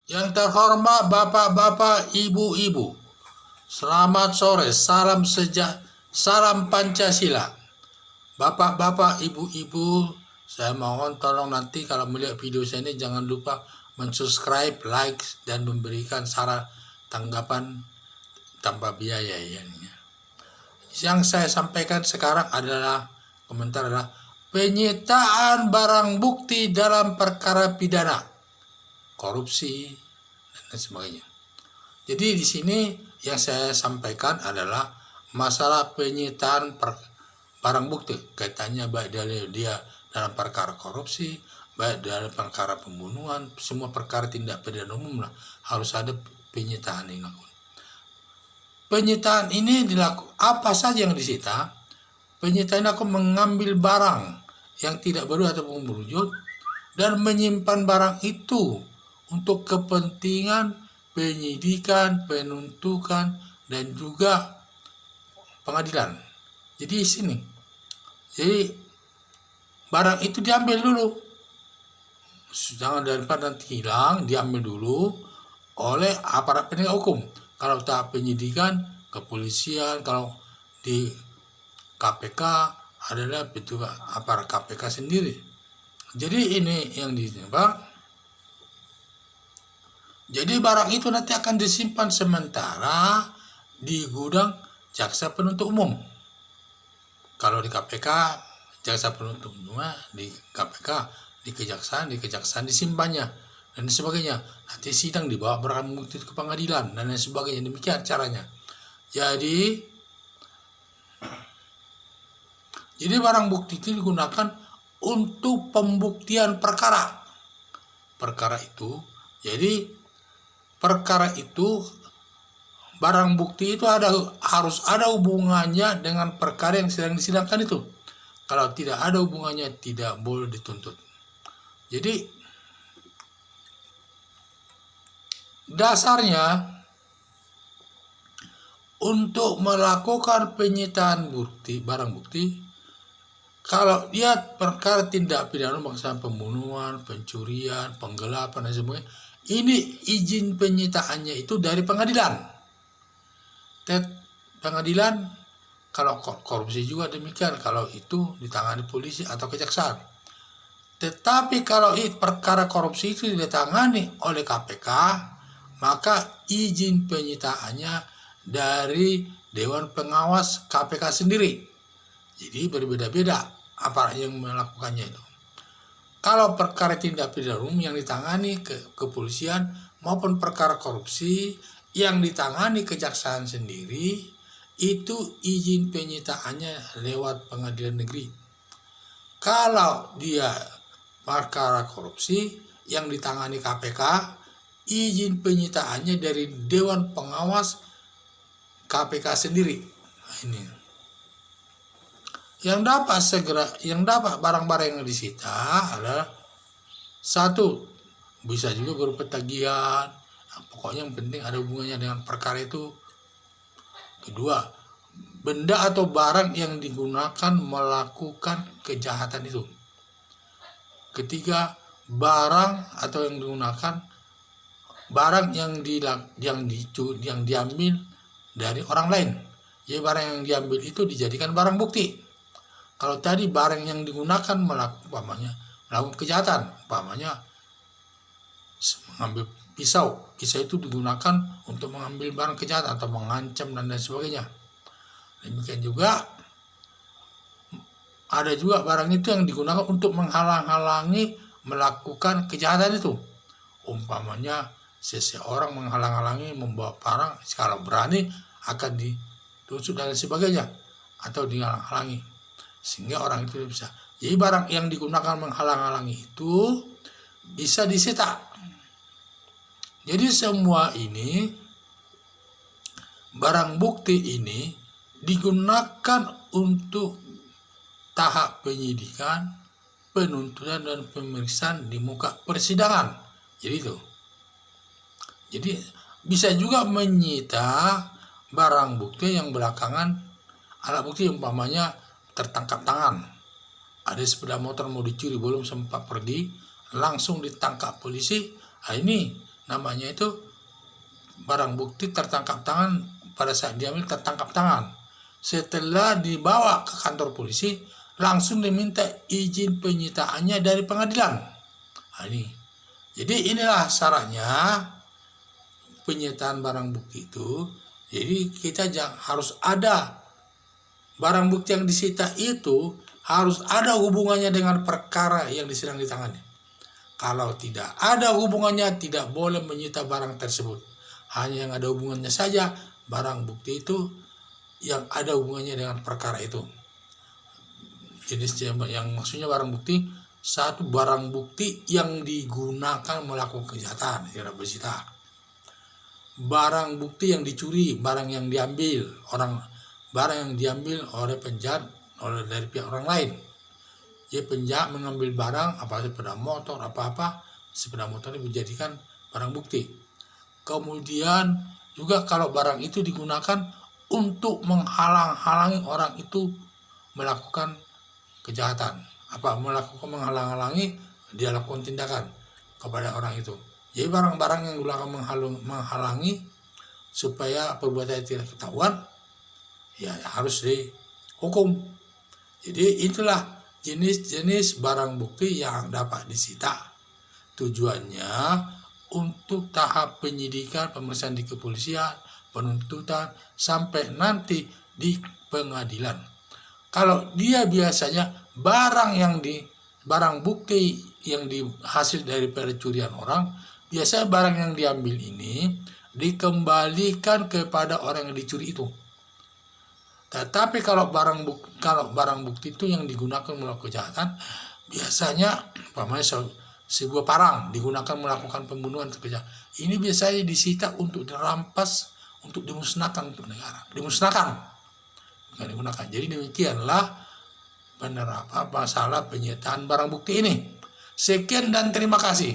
Yang terhormat Bapak-bapak, Ibu-ibu, selamat sore, salam Pancasila. Bapak-bapak, Ibu-ibu, saya mohon tolong nanti kalau melihat video saya ini jangan lupa mensubscribe, like, dan memberikan saran tanggapan tanpa biaya ya. Yang saya sampaikan sekarang adalah komentar adalah penyitaan barang bukti dalam perkara pidana, korupsi, dan sebagainya. Jadi di sini yang saya sampaikan adalah masalah penyitaan barang bukti, kaitannya baik dari dia dalam perkara korupsi, baik dalam perkara pembunuhan, semua perkara tindak pidana umum lah harus ada penyitaan ini. Penyitaan ini dilakukan apa saja yang disita? Penyitaan aku mengambil barang yang tidak baru ataupun berwujud dan menyimpan barang itu untuk kepentingan penyidikan, penuntutan, dan juga pengadilan. Jadi di sini, jadi barang itu diambil dulu, jangan daripada nanti hilang, diambil dulu oleh aparat penegak hukum. Kalau tahap penyidikan, kepolisian, kalau di KPK adalah petugas aparat KPK sendiri. Jadi ini yang ditembak. Jadi barang itu nanti akan disimpan sementara di gudang jaksa penuntut umum. Kalau di KPK, jaksa penuntut umum, di KPK, di kejaksaan disimpannya dan sebagainya. Nanti sidang dibawa barang bukti ke pengadilan dan lain sebagainya. Demikian caranya. Jadi barang bukti itu digunakan untuk pembuktian perkara. Perkara itu, jadi perkara itu barang bukti itu harus ada hubungannya dengan perkara yang sedang disidangkan itu. Kalau tidak ada hubungannya tidak boleh dituntut. Jadi dasarnya untuk melakukan penyitaan barang bukti, kalau dia perkara tindak pidana maksudnya pembunuhan, pencurian, penggelapan dan sebagainya, ini izin penyitaannya itu dari pengadilan. Pengadilan kalau korupsi juga demikian, kalau itu ditangani polisi atau kejaksaan. Tetapi kalau perkara korupsi itu ditangani oleh KPK, maka izin penyitaannya dari Dewan Pengawas KPK sendiri. Jadi berbeda-beda aparat yang melakukannya itu. Kalau perkara tindak pidana umum yang ditangani kepolisian maupun perkara korupsi yang ditangani kejaksaan sendiri, itu izin penyitaannya lewat pengadilan negeri. Kalau dia perkara korupsi yang ditangani KPK, izin penyitaannya dari Dewan Pengawas KPK sendiri. Nah, ini yang dapat barang-barang yang disita adalah satu, bisa juga berupa tagihan, pokoknya yang penting ada hubungannya dengan perkara itu. Kedua, benda atau barang yang digunakan melakukan kejahatan itu. Ketiga, barang atau yang digunakan barang yang diambil dari orang lain. Jadi barang yang diambil itu dijadikan barang bukti. Kalau tadi barang yang digunakan melakukan kejahatan, umpamanya mengambil pisau itu digunakan untuk mengambil barang kejahatan atau mengancam dan lain sebagainya. Demikian juga ada juga barang itu yang digunakan untuk menghalang-halangi melakukan kejahatan itu. Umpamanya seseorang menghalang-halangi membawa barang, kalau berani akan ditusuk dan sebagainya atau dihalang-halangi sehingga orang itu bisa. Jadi barang yang digunakan menghalang-halangi itu bisa disita. Jadi semua ini barang bukti ini digunakan untuk tahap penyidikan, penuntutan dan pemeriksaan di muka persidangan. Jadi itu. Jadi bisa juga menyita barang bukti yang belakangan, alat bukti umpamanya tertangkap tangan. Ada sepeda motor mau dicuri belum sempat pergi, langsung ditangkap polisi. Nah, ini namanya itu barang bukti tertangkap tangan. Pada saat diambil tertangkap tangan. Setelah dibawa ke kantor polisi, langsung diminta izin penyitaannya dari pengadilan. Nah, ini. Jadi inilah syaratnya penyitaan barang bukti itu. Jadi kita harus ada barang bukti yang disita itu harus ada hubungannya dengan perkara yang sedang ditangani. Kalau tidak ada hubungannya, tidak boleh menyita barang tersebut. Hanya yang ada hubungannya saja barang bukti itu yang ada hubungannya dengan perkara itu. Jenis yang maksudnya barang bukti, satu barang bukti yang digunakan melakukan kejahatan tidak bersita. Barang bukti yang dicuri, barang yang diambil oleh penjahat dari pihak orang lain. Jadi penjahat mengambil barang, apalagi sepeda motor, sepeda motor ini dijadikan barang bukti. Kemudian juga kalau barang itu digunakan untuk menghalang-halangi orang itu melakukan kejahatan, menghalang-halangi dia lakukan tindakan kepada orang itu. Jadi barang-barang yang digunakan menghalangi supaya perbuatan tidak ketahuan, ya harus dihukum. Jadi itulah jenis-jenis barang bukti yang dapat disita. Tujuannya untuk tahap penyidikan, pemeriksaan di kepolisian, penuntutan, sampai nanti di pengadilan. Kalau dia biasanya barang bukti yang dihasil dari pencurian orang, biasanya barang yang diambil ini dikembalikan kepada orang yang dicuri itu. Tetapi kalau barang bukti itu yang digunakan melakukan kejahatan, biasanya sebuah parang digunakan melakukan pembunuhan atau kejahatan. Ini biasanya disita untuk dirampas, untuk dimusnahkan untuk negara. Dimusnahkan, bukan digunakan. Jadi demikianlah penerapan masalah penyitaan barang bukti ini. Sekian dan terima kasih.